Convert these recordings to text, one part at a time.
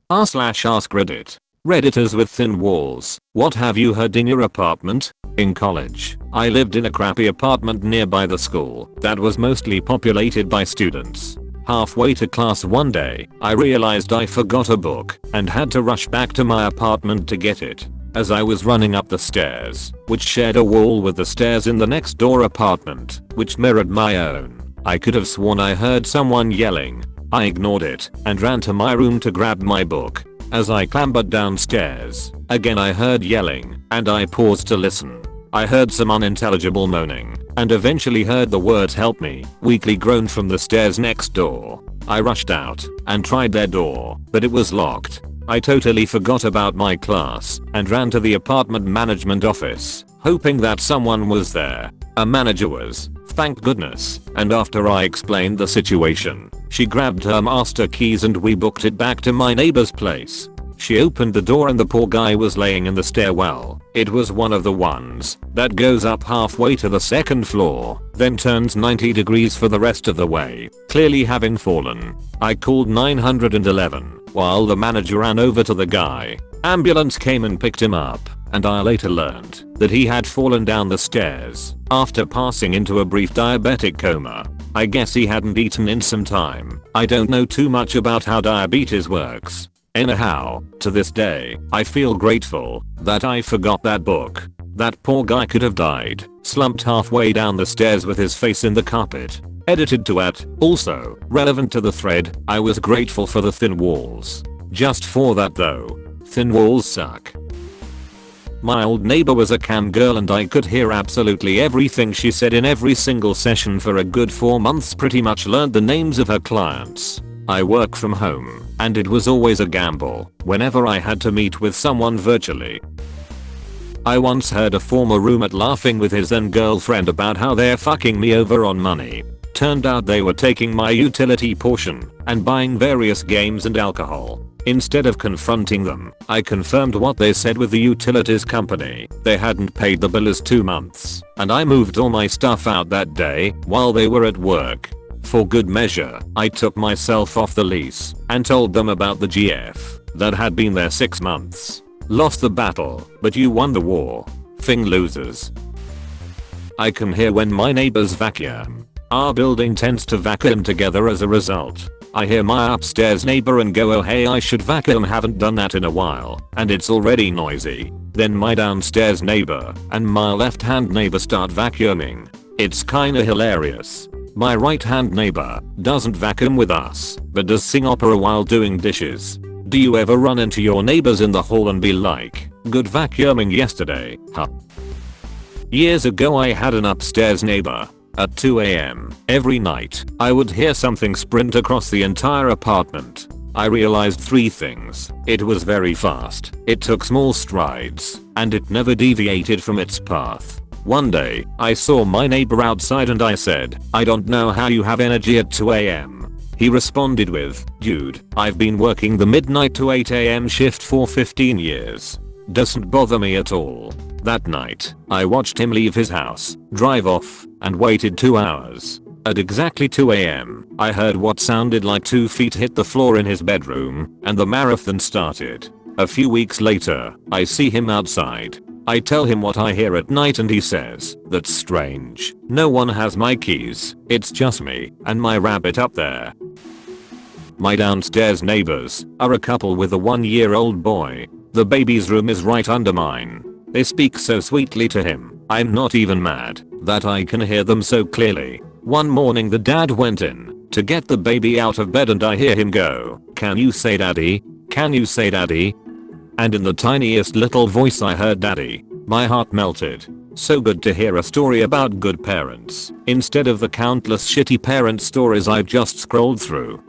r/AskReddit. Redditors with thin walls. What have you heard in your apartment? In college, I lived in a crappy apartment nearby the school that was mostly populated by students. Halfway to class one day, I realized I forgot a book and had to rush back to my apartment to get it. As I was running up the stairs, which shared a wall with the stairs in the next door apartment, which mirrored my own, I could have sworn I heard someone yelling. I ignored it and ran to my room to grab my book. As I clambered downstairs, again I heard yelling, and I paused to listen. I heard some unintelligible moaning, and eventually heard the words "help me" weakly groan from the stairs next door. I rushed out and tried their door, but it was locked. I totally forgot about my class and ran to the apartment management office, hoping that someone was there. A manager was, thank goodness, and after I explained the situation, she grabbed her master keys and we booked it back to my neighbor's place. She opened the door and the poor guy was laying in the stairwell. It was one of the ones that goes up halfway to the second floor, then turns 90 degrees for the rest of the way, clearly having fallen. I called 911 while the manager ran over to the guy. Ambulance came and picked him up, and I later learned that he had fallen down the stairs after passing into a brief diabetic coma. I guess he hadn't eaten in some time. I don't know too much about how diabetes works. Anyhow, to this day, I feel grateful that I forgot that book. That poor guy could have died, slumped halfway down the stairs with his face in the carpet. Edited to @ also, relevant to the thread, I was grateful for the thin walls. Just for that though. Thin walls suck. My old neighbor was a cam girl and I could hear absolutely everything she said in every single session for a good 4 months. Pretty much learned the names of her clients. I work from home, and it was always a gamble whenever I had to meet with someone virtually. I once heard a former roommate laughing with his then girlfriend about how they're fucking me over on money. Turned out they were taking my utility portion and buying various games and alcohol. Instead of confronting them, I confirmed what they said with the utilities company. They hadn't paid the bill as 2 months, and I moved all my stuff out that day while they were at work. For good measure, I took myself off the lease and told them about the GF that had been there 6 months. Lost the battle, but you won the war. Thing losers. I can hear when my neighbors vacuum. Our building tends to vacuum together as a result. I hear my upstairs neighbor and go, oh hey, I should vacuum, haven't done that in a while, and it's already noisy. Then my downstairs neighbor and my left hand neighbor start vacuuming. It's kinda hilarious. My right hand neighbor doesn't vacuum with us, but does sing opera while doing dishes. Do you ever run into your neighbors in the hall and be like, good vacuuming yesterday, huh? Years ago I had an upstairs neighbor. At 2 AM every night, I would hear something sprint across the entire apartment. I realized 3 things. It was very fast, it took small strides, and it never deviated from its path. One day, I saw my neighbor outside and I said, I don't know how you have energy at 2 AM. He responded with, dude, I've been working the midnight to 8 AM shift for 15 years. Doesn't bother me at all. That night, I watched him leave his house, drive off, and waited 2 hours. At exactly 2 AM, I heard what sounded like 2 feet hit the floor in his bedroom, and the marathon started. A few weeks later, I see him outside. I tell him what I hear at night and he says, that's strange. No one has my keys. It's just me and my rabbit up there. My downstairs neighbors are a couple with a 1-year-old boy. The baby's room is right under mine. They speak so sweetly to him. I'm not even mad that I can hear them so clearly. One morning the dad went in to get the baby out of bed and I hear him go, can you say daddy? Can you say daddy? And in the tiniest little voice I heard daddy. My heart melted. So good to hear a story about good parents instead of the countless shitty parent stories I've just scrolled through.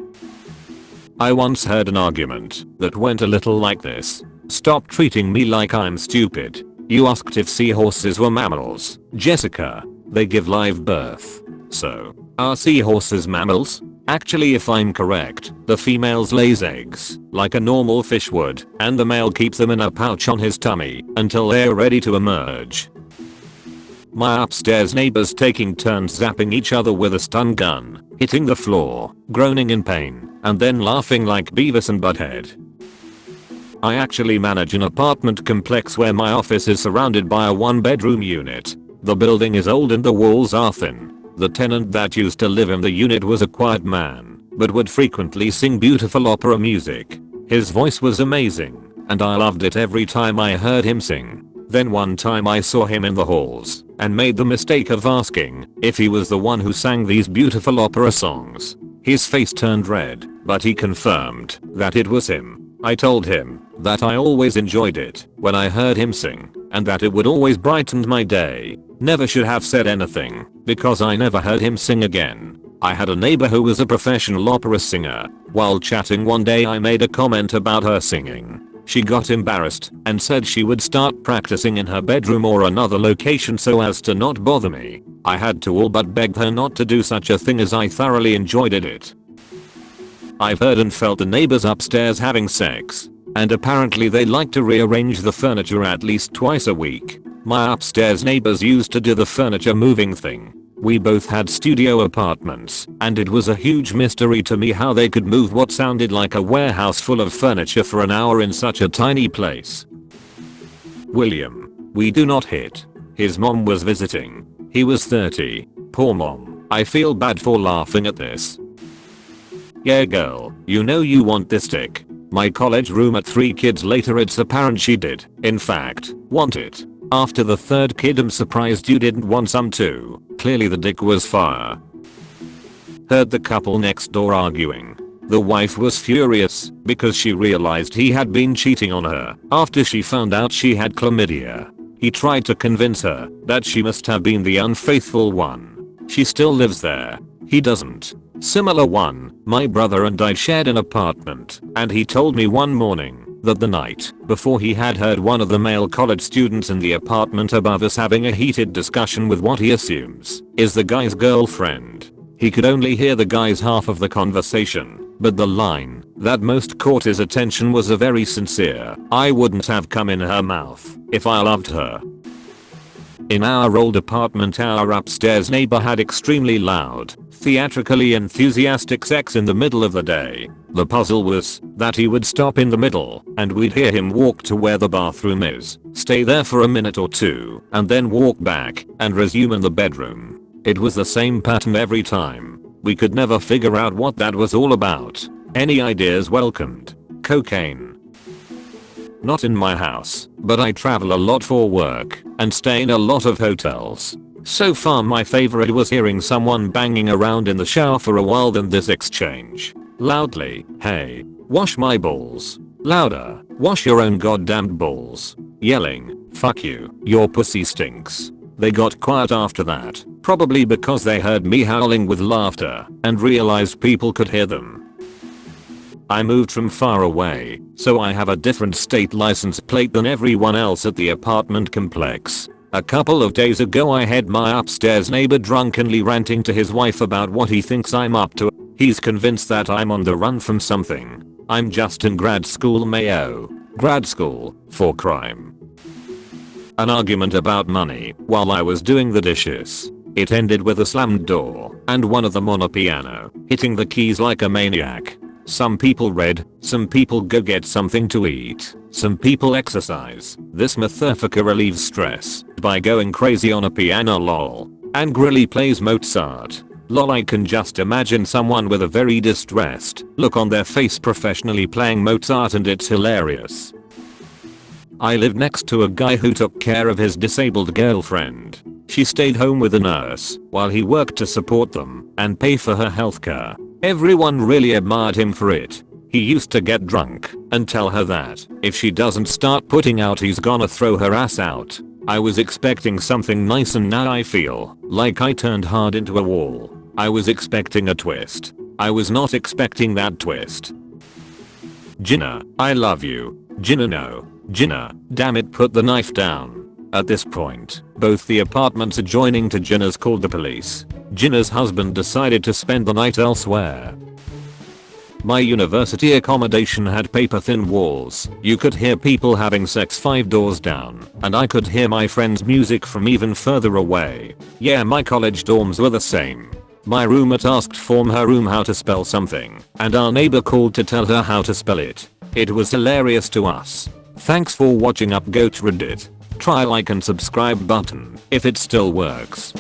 I once heard an argument that went a little like this. Stop treating me like I'm stupid. You asked if seahorses were mammals, Jessica. They give live birth. So, are seahorses mammals? Actually, if I'm correct, the females lays eggs, like a normal fish would, and the male keeps them in a pouch on his tummy until they're ready to emerge. My upstairs neighbors taking turns zapping each other with a stun gun, hitting the floor, groaning in pain, and then laughing like Beavis and Butthead. I actually manage an apartment complex where my office is surrounded by a 1-bedroom unit. The building is old and the walls are thin. The tenant that used to live in the unit was a quiet man, but would frequently sing beautiful opera music. His voice was amazing, and I loved it every time I heard him sing. Then one time I saw him in the halls, and made the mistake of asking if he was the one who sang these beautiful opera songs. His face turned red, but he confirmed that it was him. I told him that I always enjoyed it when I heard him sing, and that it would always brighten my day. Never should have said anything, because I never heard him sing again. I had a neighbor who was a professional opera singer. While chatting one day I made a comment about her singing. She got embarrassed and said she would start practicing in her bedroom or another location so as to not bother me. I had to all but beg her not to do such a thing as I thoroughly enjoyed it. I've heard and felt the neighbors upstairs having sex, and apparently they like to rearrange the furniture at least twice a week. My upstairs neighbors used to do the furniture moving thing. We both had studio apartments, and it was a huge mystery to me how they could move what sounded like a warehouse full of furniture for an hour in such a tiny place. William. We do not hit. His mom was visiting. He was 30. Poor mom. I feel bad for laughing at this. Yeah girl, you know you want this dick. My college roommate 3 kids later it's apparent she did, in fact, want it. After the 3rd kid I'm surprised you didn't want some too. Clearly the dick was fire. Heard the couple next door arguing. The wife was furious because she realized he had been cheating on her after she found out she had chlamydia. He tried to convince her that she must have been the unfaithful one. She still lives there. He doesn't. Similar one, my brother and I shared an apartment, and he told me one morning that the night before he had heard one of the male college students in the apartment above us having a heated discussion with what he assumes is the guy's girlfriend. He could only hear the guy's half of the conversation, but the line that most caught his attention was a very sincere, "I wouldn't have come in her mouth if I loved her." In our old apartment our upstairs neighbor had extremely loud, theatrically enthusiastic sex in the middle of the day. The puzzle was that he would stop in the middle and we'd hear him walk to where the bathroom is, stay there for a minute or two, and then walk back and resume in the bedroom. It was the same pattern every time. We could never figure out what that was all about. Any ideas welcomed. Cocaine. Not in my house, but I travel a lot for work and stay in a lot of hotels. So far my favorite was hearing someone banging around in the shower for a while, then this exchange. Loudly, "Hey, wash my balls." Louder, "Wash your own goddamn balls." Yelling, "Fuck you, your pussy stinks." They got quiet after that, probably because they heard me howling with laughter and realized people could hear them. I moved from far away, so I have a different state license plate than everyone else at the apartment complex. A couple of days ago I had my upstairs neighbor drunkenly ranting to his wife about what he thinks I'm up to. He's convinced that I'm on the run from something. I'm just in grad school, Mayo. Grad school, for crime. An argument about money while I was doing the dishes. It ended with a slammed door and one of them on a piano, hitting the keys like a maniac. Some people read, some people go get something to eat, some people exercise. This motherfucker relieves stress by going crazy on a piano, lol. Angrily plays Mozart. Lol, I can just imagine someone with a very distressed look on their face professionally playing Mozart, and it's hilarious. I lived next to a guy who took care of his disabled girlfriend. She stayed home with a nurse while he worked to support them and pay for her healthcare. Everyone really admired him for it. He used to get drunk and tell her that if she doesn't start putting out he's gonna throw her ass out. I was expecting something nice and now I feel like I turned hard into a wall. I was expecting a twist. I was not expecting that twist. Jinna, I love you. Jinna, no. Jinna, damn it, put the knife down. At this point, both the apartments adjoining to Jinna's called the police. Jinna's husband decided to spend the night elsewhere. My university accommodation had paper-thin walls. You could hear people having sex 5 doors down, and I could hear my friend's music from even further away. Yeah, my college dorms were the same. My roommate asked from her room how to spell something, and our neighbor called to tell her how to spell it. It was hilarious to us. Thanks for watching. Up, go to Reddit. Try like and subscribe button if it still works.